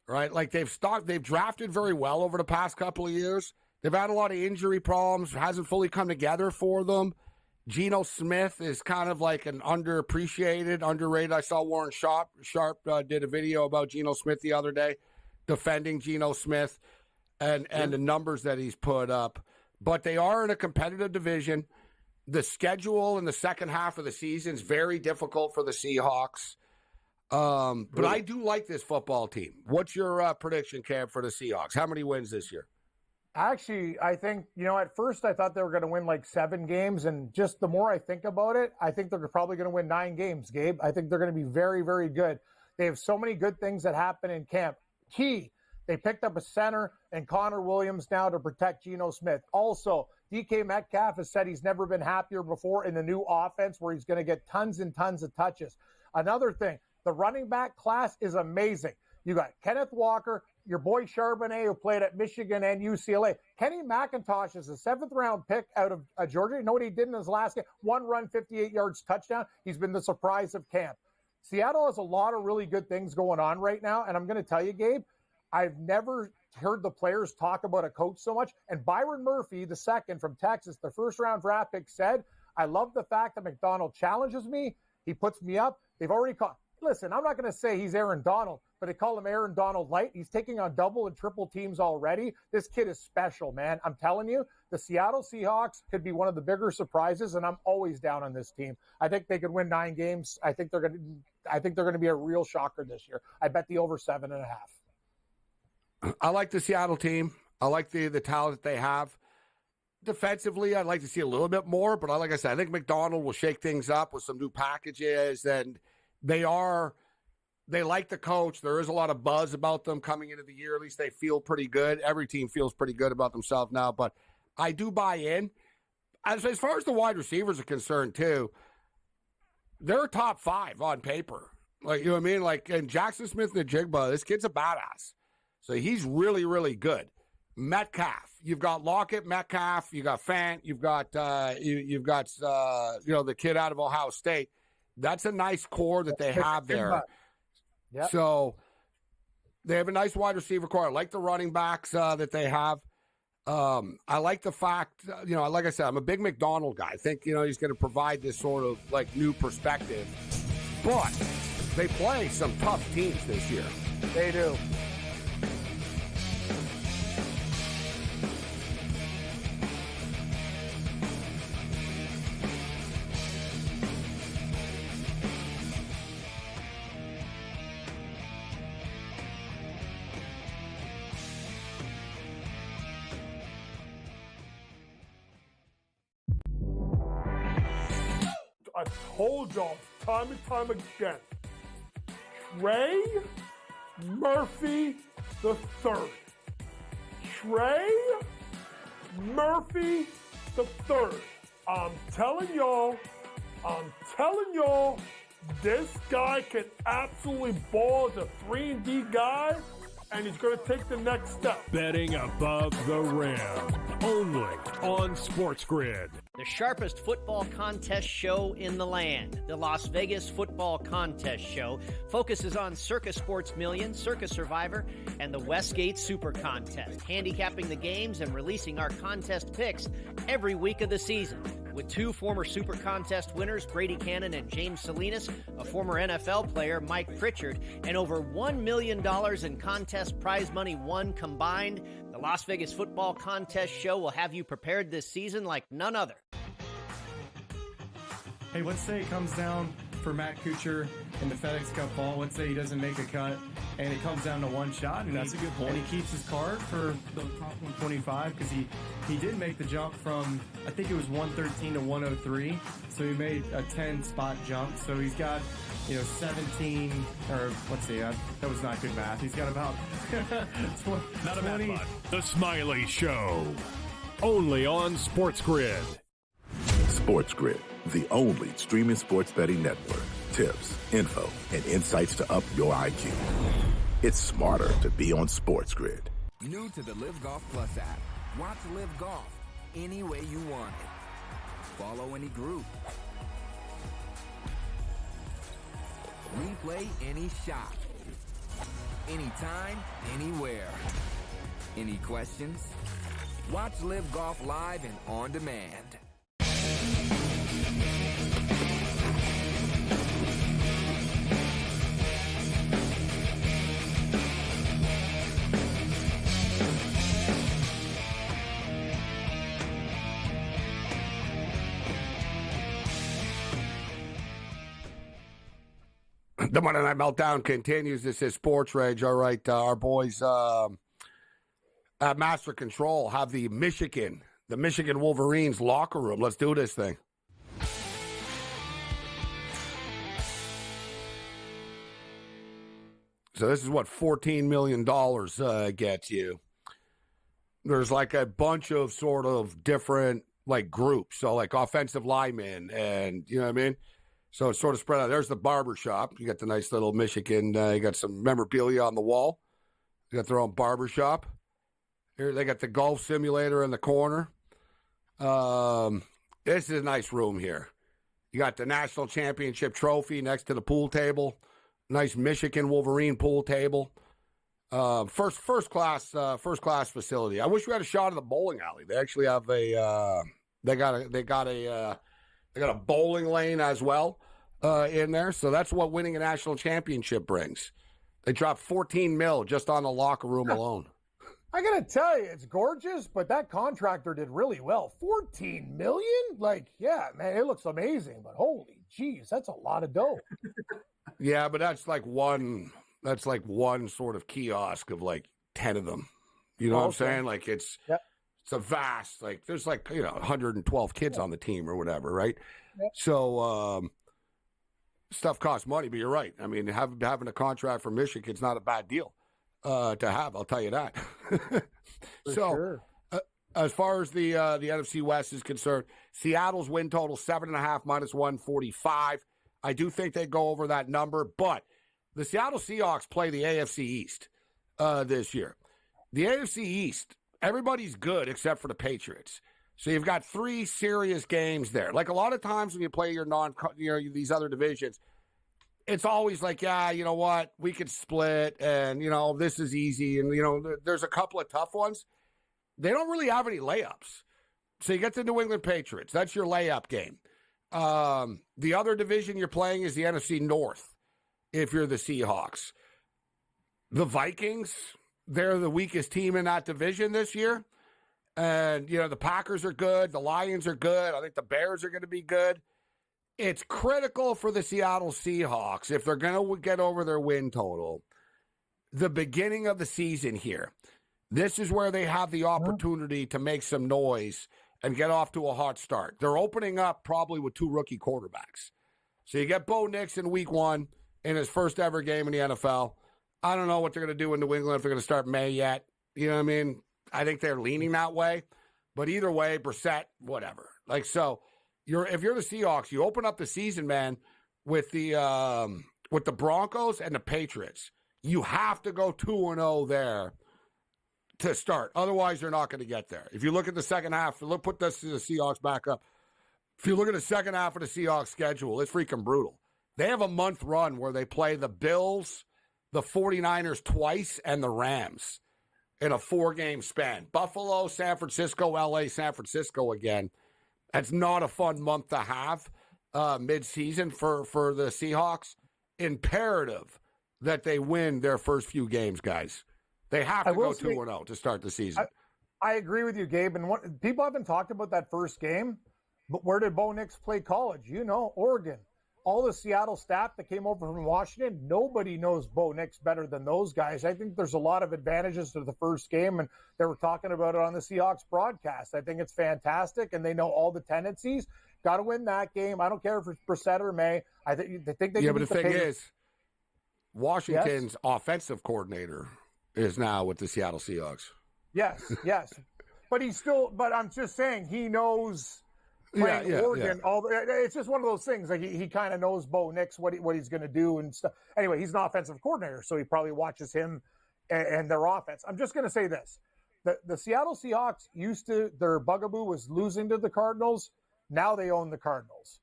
right? Like they've drafted very well over the past couple of years. They've had a lot of injury problems. Hasn't fully come together for them. Geno Smith is kind of like an underappreciated, underrated. I saw Warren Sharp did a video about Geno Smith the other day, defending Geno Smith and the numbers that he's put up. But they are in a competitive division. The schedule in the second half of the season is very difficult for the Seahawks. But I do like this football team. What's your prediction, Cam, for the Seahawks? How many wins this year? Actually, I think, at first I thought they were going to win like 7 games. And just the more I think about it, I think they're probably going to win 9 games, Gabe. I think they're going to be very, very good. They have so many good things that happen in camp. Key, they picked up a center and Connor Williams now to protect Geno Smith. Also, DK Metcalf has said he's never been happier before in the new offense where he's going to get tons and tons of touches. Another thing, the running back class is amazing. You got Kenneth Walker, your boy Charbonnet, who played at Michigan and UCLA. Kenny McIntosh is a 7th-round pick out of Georgia. You know what he did in his last game? 1 run, 58 yards, touchdown. He's been the surprise of camp. Seattle has a lot of really good things going on right now, and I'm going to tell you, Gabe, I've never heard the players talk about a coach so much. And Byron Murphy, the second from Texas, the first-round draft pick, said, I love the fact that McDonald challenges me. He puts me up. They've already caught. Listen, I'm not going to say he's Aaron Donald, but they call him Aaron Donald Light. He's taking on double and triple teams already. This kid is special, man. I'm telling you, the Seattle Seahawks could be one of the bigger surprises, and I'm always down on this team. I think they could win 9 games. I think they're going to be a real shocker this year. I bet the over 7.5. I like the Seattle team. I like the talent that they have. Defensively, I'd like to see a little bit more, but like I said, I think McDonald will shake things up with some new packages, and they like the coach. There is a lot of buzz about them coming into the year. At least they feel pretty good. Every team feels pretty good about themselves now, but I do buy in. As far as the wide receivers are concerned, too, they're top 5 on paper. Like, you know what I mean? Like, and Jackson Smith-Njigba, this kid's a badass. So he's really, really good. Metcalf, you've got Lockett, Metcalf, you got Fant, you've got the kid out of Ohio State. That's a nice core that they have there. Yep. So they have a nice wide receiver core. I like the running backs that they have. I like the fact, like I said, I'm a big McDonald guy. I think, he's going to provide this sort of like new perspective. But they play some tough teams this year. They do. I told y'all time and time again, Trey Murphy the third. Trey Murphy the third. I'm telling y'all, this guy can absolutely ball as a 3-and-D guy, and he's going to take the next step. Betting above the rim, only on SportsGrid. The sharpest football contest show in the land, the Las Vegas Football Contest Show, focuses on Circus Sports Million, Circus Survivor, and the Westgate Super Contest, handicapping the games and releasing our contest picks every week of the season. With 2 former Super Contest winners, Brady Cannon and James Salinas, a former NFL player, Mike Pritchard, and over $1 million in contest prize money won combined, the Las Vegas Football Contest Show will have you prepared this season like none other. Hey, let's say it comes down for Matt Kuchar in the FedEx Cup ball. Let's say he doesn't make a cut, and it comes down to one shot. And that's a good point. And he keeps his card for the top 125 because he did make the jump from, I think it was 113 to 103. So he made a 10-spot jump. So he's got, 17, or let's see, that was not good math. He's got about 20. Not a bad spot. The Smiley Show, only on SportsGrid. SportsGrid, the only streaming sports betting network. Tips, info, and insights to up your IQ. It's smarter to be on SportsGrid. New to the Live Golf Plus app. Watch Live Golf any way you want it. Follow any group. Replay any shot. Anytime, anywhere. Any questions? Watch Live Golf live and on demand. The Monday Night Meltdown continues. This is SportsRage. All right, our boys at Master Control have the Michigan Wolverines locker room. Let's do this thing. So this is what $14 million gets you. There's like a bunch of sort of different like groups. So like offensive linemen and, you know what I mean? So it's sort of spread out. There's the barber shop. You got the nice little Michigan. You got some memorabilia on the wall. They got their own barbershop. Here they got the golf simulator in the corner. This is a nice room here. You got the national championship trophy next to the pool table. Nice Michigan Wolverine pool table. First class facility. I wish we had a shot of the bowling alley. They actually have they got a bowling lane as well in there. So that's what winning a national championship brings. They dropped $14 million just on the locker room alone. I got to tell you, it's gorgeous, but that contractor did really well. $14 million? Like, yeah, man, it looks amazing, but holy jeez, that's a lot of dough. Yeah, but that's like one sort of kiosk of like 10 of them. You know what I'm saying? Like it's a vast, like there's like, 112 kids on the team or whatever, right? Yep. So stuff costs money, but you're right. I mean, having a contract for Michigan's not a bad deal to have, I'll tell you that. Sure. As far as the NFC West is concerned, Seattle's win total 7.5 minus 145. I do think they go over that number, but the Seattle Seahawks play the AFC East this year. The AFC East, everybody's good except for the Patriots. So you've got 3 serious games there. Like a lot of times when you play these other divisions, it's always like, yeah, you know what, we could split, and this is easy, and there's a couple of tough ones. They don't really have any layups. So you get the New England Patriots. That's your layup game. The other division you're playing is the NFC North. If you're the Seahawks, the Vikings, they're the weakest team in that division this year. And, the Packers are good. The Lions are good. I think the Bears are going to be good. It's critical for the Seattle Seahawks, if they're going to get over their win total, the beginning of the season here. This is where they have the opportunity to make some noise and get off to a hot start. They're opening up probably with 2 rookie quarterbacks. So you get Bo Nix in week 1 in his first ever game in the NFL. I don't know what they're going to do in New England, if they're going to start May yet. You know what I mean? I think they're leaning that way. But either way, Brissett, whatever. Like, so if you're the Seahawks, you open up the season, man, with the Broncos and the Patriots. You have to go 2-0 there to start. Otherwise, you're not going to get there. If you look at the second half, put the Seahawks back up. If you look at the second half of the Seahawks schedule, it's freaking brutal. They have a month run where they play the Bills, the 49ers twice, and the Rams in a 4-game span. Buffalo, San Francisco, LA, San Francisco again. That's not a fun month to have mid-season for the Seahawks. Imperative that they win their first few games, guys. They have to go 2-0 to start the season. I agree with you, Gabe. And people haven't talked about that first game, but where did Bo Nix play college? Oregon. All the Seattle staff that came over from Washington, nobody knows Bo Nix better than those guys. I think there's a lot of advantages to the first game, and they were talking about it on the Seahawks broadcast. I think it's fantastic, and they know all the tendencies. Got to win that game. I don't care if it's Brissett or May. I think they can. Yeah, but the thing is, Washington's offensive coordinator is now with the Seattle Seahawks. Yes. But I'm just saying, he knows playing Oregon. It's just one of those things. Like he kind of knows Bo Nix, what he's going to do and stuff. Anyway, he's an offensive coordinator, so he probably watches him and their offense. I'm just going to say this. The Seattle Seahawks their bugaboo was losing to the Cardinals. Now they own the Cardinals.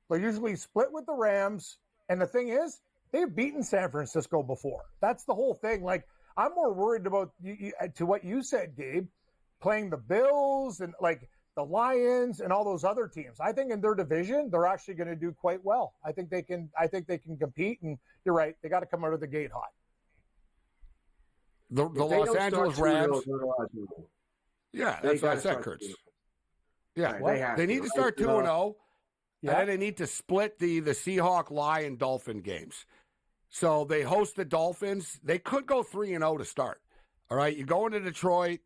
They're usually split with the Rams. And the thing is, they've beaten San Francisco before. That's the whole thing. Like, I'm more worried about, to what you said, Gabe, playing the Bills and like the Lions and all those other teams. I think in their division, they're actually going to do quite well. I think they can compete. And you're right. They got to come out of the gate hot. The Los Angeles Rams. Yeah, that's what I said, Kurtz. Yeah, they need to start 2-0. Yeah. And then they need to split the Seahawk, Lion, Dolphin games. So they host the Dolphins. They could go 3-0 to start. All right, you go into Detroit.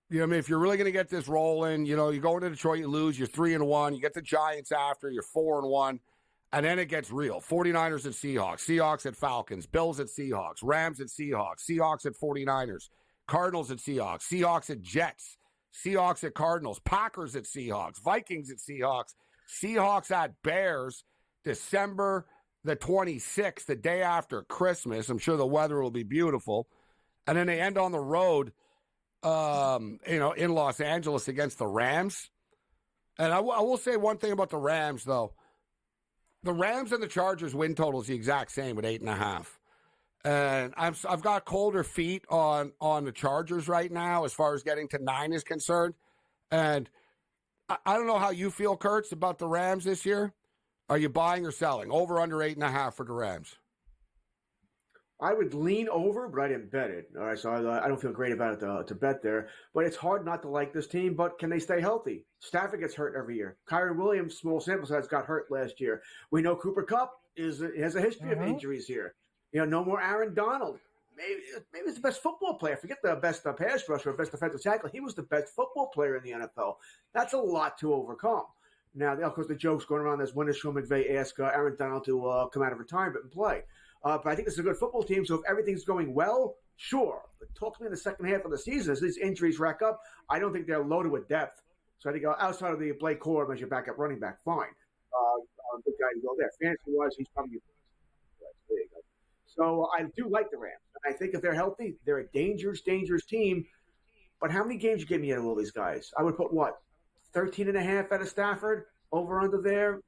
If you're really going to get this rolling, you go into Detroit, you lose, you're 3-1. You get the Giants after, you're 4-1. And then it gets real. 49ers at Seahawks, Seahawks at Falcons, Bills at Seahawks, Rams at Seahawks, Seahawks at 49ers, Cardinals at Seahawks, Seahawks at Jets, Seahawks at Cardinals, Packers at Seahawks, Vikings at Seahawks, Seahawks at Bears, December the 26th, the day after Christmas. I'm sure the weather will be beautiful. and then they end on the road, in Los Angeles against the Rams. And I will say one thing about the Rams, though. The Rams and the Chargers win total is the exact same at 8.5. And I've got colder feet on the Chargers right now as far as getting to 9 is concerned. And I don't know how you feel, Kurtz, about the Rams this year. Are you buying or selling? Over, under 8.5 for the Rams? I would lean over, but I didn't bet it. All right, so I don't feel great about it to bet there. But it's hard not to like this team, but can they stay healthy? Stafford gets hurt every year. Kyron Williams, small sample size, got hurt last year. We know Cooper Kupp has a history of injuries here. No more Aaron Donald. Maybe he's the best football player. Forget the best pass rusher or best defensive tackle. He was the best football player in the NFL. That's a lot to overcome. Now, of course, the joke's going around is when does Sean McVay ask Aaron Donald to come out of retirement and play? But I think this is a good football team, so if everything's going well, sure. But talk to me in the second half of the season as these injuries rack up. I don't think they're loaded with depth. So I think outside of the Blake Corum as your backup running back, fine. Good guy to go there. Fantasy-wise, he's probably there you go. So I do like the Rams. I think if they're healthy, they're a dangerous, dangerous team. But how many games you give me out of all these guys? I would put, 13.5 out of Stafford, over under there.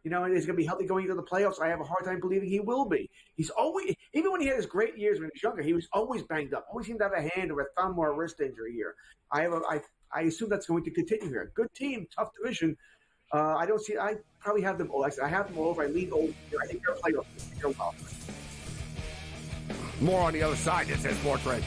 He's going to be healthy going into the playoffs. I have a hard time believing he will be. He's always, even when he had his great years when he was younger, he was always banged up. Always seemed to have a hand or a thumb or a wrist injury here. I assume that's going to continue here. Good team, tough division. I probably have them all. I have them all over. I lean over here. I think they're playoff. They're well. More on the other side. This is SportsRage.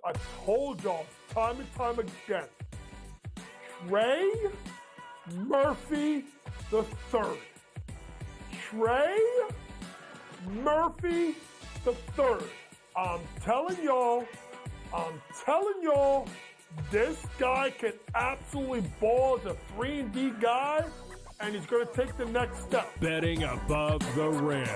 I told y'all time and time again. Trey Murphy the third. Trey Murphy the third. I'm telling y'all, this guy can absolutely ball as a 3-and-D guy, and he's going to take the next step. Betting above the rim.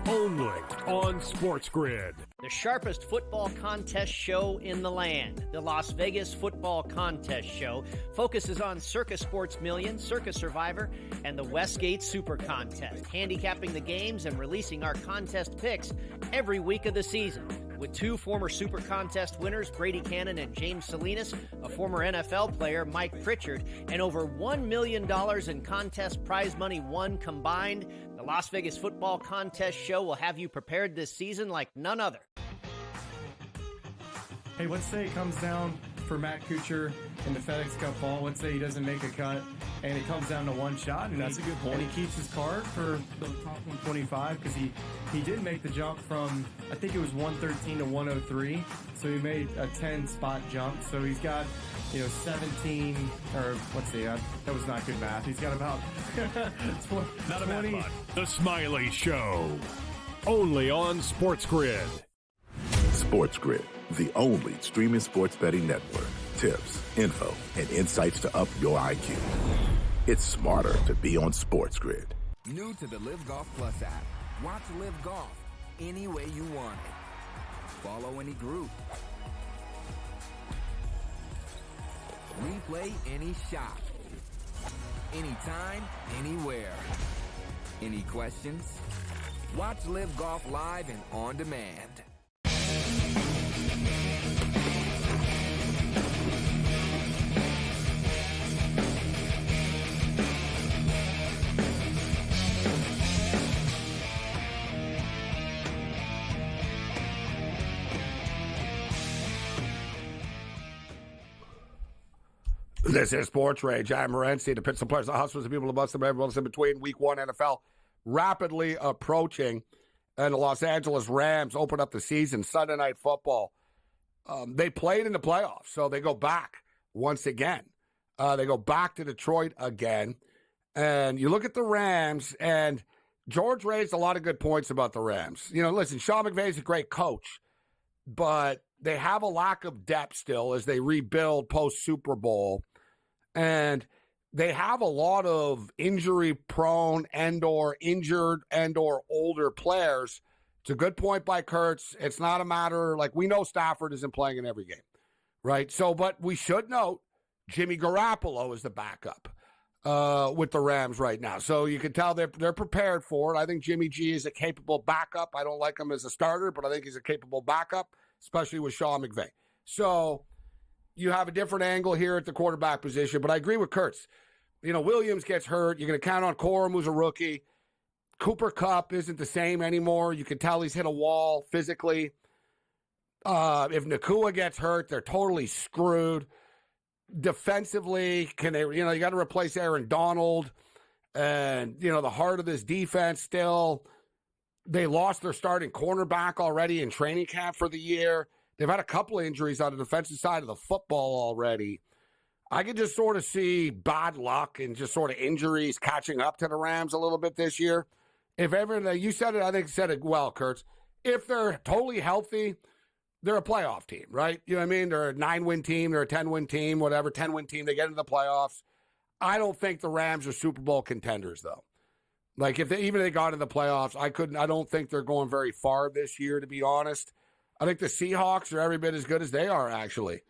Only on SportsGrid. The sharpest football contest show in the land, the Las Vegas Football Contest Show, focuses on Circus Sports Million, Circus Survivor, and the Westgate Super Contest, handicapping the games and releasing our contest picks every week of the season. With 2 former Super Contest winners, Brady Cannon and James Salinas, a former NFL player, Mike Pritchard, and over $1 million in contest prize money won combined, the Las Vegas Football Contest Show will have you prepared this season like none other. Hey, let's say it comes down for Matt Kuchar in the FedEx Cup ball. Let's say he doesn't make a cut, and it comes down to one shot. And that's a good point. And he keeps his card for the top 125 because he did make the jump from, I think it was 113 to 103. So he made a 10-spot jump. So he's got, 17, or let's see, that was not good math. He's got about Not a math bot. The Smiley Show. Only on SportsGrid. SportsGrid, the only streaming sports betting network. Tips, info, and insights to up your IQ. It's smarter to be on SportsGrid. New to the Live Golf Plus app. Watch Live Golf any way you want it. Follow any group. Replay any shot. Anytime, anywhere. Any questions? Watch Live Golf live and on demand. This is SportsRage. I'm Morency. The Pittsburgh players, the hustlers, the people, the bust, everyone's in between. Week 1 NFL rapidly approaching, and the Los Angeles Rams open up the season. Sunday Night Football. They played in the playoffs, so they go back once again. They go back to Detroit again. And you look at the Rams, and George raised a lot of good points about the Rams. Listen, Sean McVay's a great coach, but they have a lack of depth still as they rebuild post-Super Bowl. And they have a lot of injury-prone and/or injured and/or older players. It's a good point by Kurtz. It's not a matter, like, we know Stafford isn't playing in every game, right? So, but we should note Jimmy Garoppolo is the backup with the Rams right now. So you can tell they're prepared for it. I think Jimmy G is a capable backup. I don't like him as a starter, but I think he's a capable backup, especially with Sean McVay. So you have a different angle here at the quarterback position, but I agree with Kurtz. You know, Williams gets hurt. You're going to count on Corum, who's a rookie. Cooper Kupp isn't the same anymore. You can tell he's hit a wall physically. If Nakua gets hurt, they're totally screwed. Defensively, you got to replace Aaron Donald. And, the heart of this defense still, they lost their starting cornerback already in training camp for the year. They've had a couple of injuries on the defensive side of the football already. I could just sort of see bad luck and just sort of injuries catching up to the Rams a little bit this year. If ever, you said it, I think you said it well, Kurtz. If they're totally healthy, they're a playoff team, right? You know what I mean? They're a 9-win team. They're a 10-win team, whatever, 10-win team. They get into the playoffs. I don't think the Rams are Super Bowl contenders, though. Like, if they got in the playoffs, I don't think they're going very far this year, to be honest. I think the Seahawks are every bit as good as they are, actually.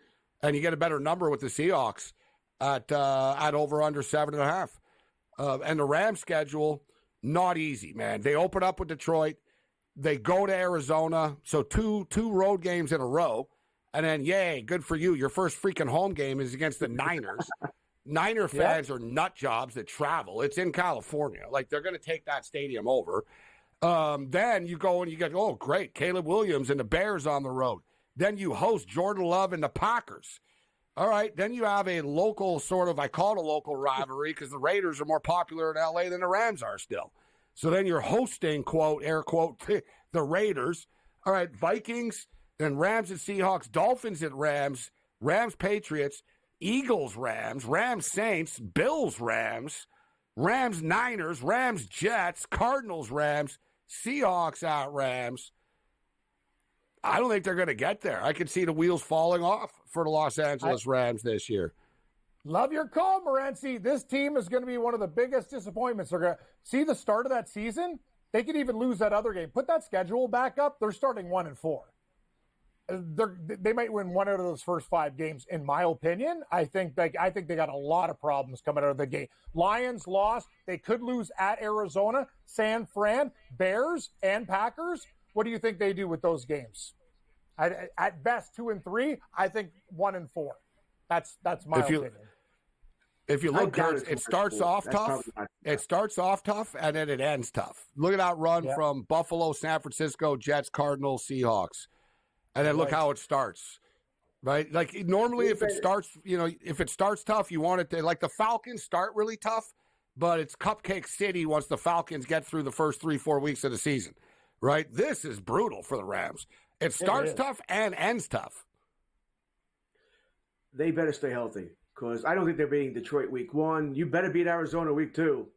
And you get a better number with the Seahawks at over under 7.5. And the Rams schedule, not easy, man. They open up with Detroit. They go to Arizona. So two road games in a row. And then, yay, good for you. Your first freaking home game is against the Niners. Niner fans are nut jobs that travel. It's in California. Like, they're going to take that stadium over. Then you go and you get, oh, great, Caleb Williams and the Bears on the road. Then you host Jordan Love and the Packers. All right, then you have a local sort of, I call it a local rivalry because the Raiders are more popular in L.A. than the Rams are still. So then you're hosting, quote, air quote, the Raiders. All right, Vikings, then Rams and Seahawks, Dolphins at Rams, Rams Patriots, Eagles Rams, Rams Saints, Bills Rams, Rams Niners, Rams Jets, Cardinals Rams, Seahawks at Rams. I don't think they're going to get there. I could see the wheels falling off for the Los Angeles Rams this year. Love your call, Morency. This team is going to be one of the biggest disappointments. They're going to see the start of that season. They could even lose that other game. Put that schedule back up. They're starting 1-4. They might win one out of those first 5 games, in my opinion. I think they got a lot of problems coming out of the gate. Lions lost. They could lose at Arizona, San Fran, Bears, and Packers. What do you think they do with those games? At best, 2 and 3. I think 1 and 4. That's my opinion. If you look, it starts off tough. It starts off tough, and then it ends tough. Look at that run from Buffalo, San Francisco, Jets, Cardinals, Seahawks, and then look how it starts. Right? Like, normally, if it starts tough, you want it to, like, the Falcons start really tough, but it's Cupcake City once the Falcons get through the first 3-4 weeks of the season. Right? This is brutal for the Rams. It starts tough and ends tough. They better stay healthy because I don't think they're beating Detroit week 1. You better beat Arizona week 2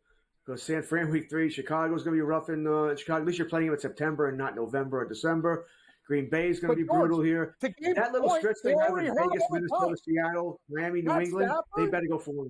because San Fran week 3. Chicago's going to be rough in Chicago. At least you're playing them in September and not November or December. Green Bay's going to be brutal here. That little stretch they have in Vegas, Minnesota, Seattle, Miami, New England, they better go 4-1.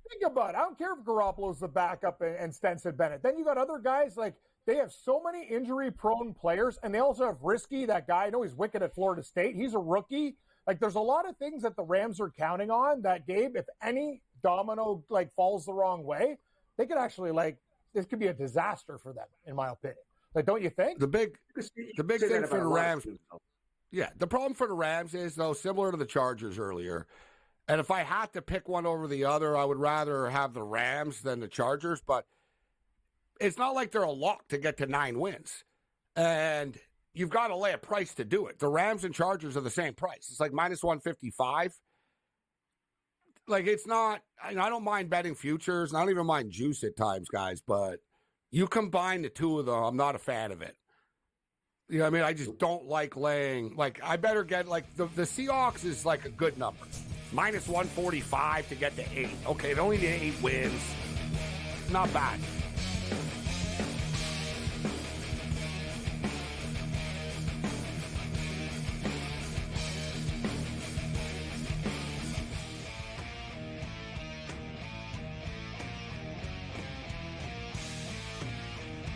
Think about it. I don't care if Garoppolo's the backup and Stenson Bennett. Then you got other guys like, they have so many injury-prone players, and they also have Risky, that guy. I know he's wicked at Florida State. He's a rookie. Like, there's a lot of things that the Rams are counting on that, Gabe, if any domino, like, falls the wrong way, they could actually, like, this could be a disaster for them, in my opinion. Like, don't you think? The big thing for the Rams, the problem for the Rams is, though, similar to the Chargers earlier, and if I had to pick one over the other, I would rather have the Rams than the Chargers, but it's not like they're a lock to get to 9 wins. And you've got to lay a price to do it. The Rams and Chargers are the same price. It's like minus 155. Like, it's not, I don't mind betting futures. I don't even mind juice at times, guys. But you combine the two of them, I'm not a fan of it. You know what I mean? I just don't like laying. Like, I better get, like, the Seahawks is like a good number. Minus 145 to get to 8. Okay, they only need 8 wins. Not bad.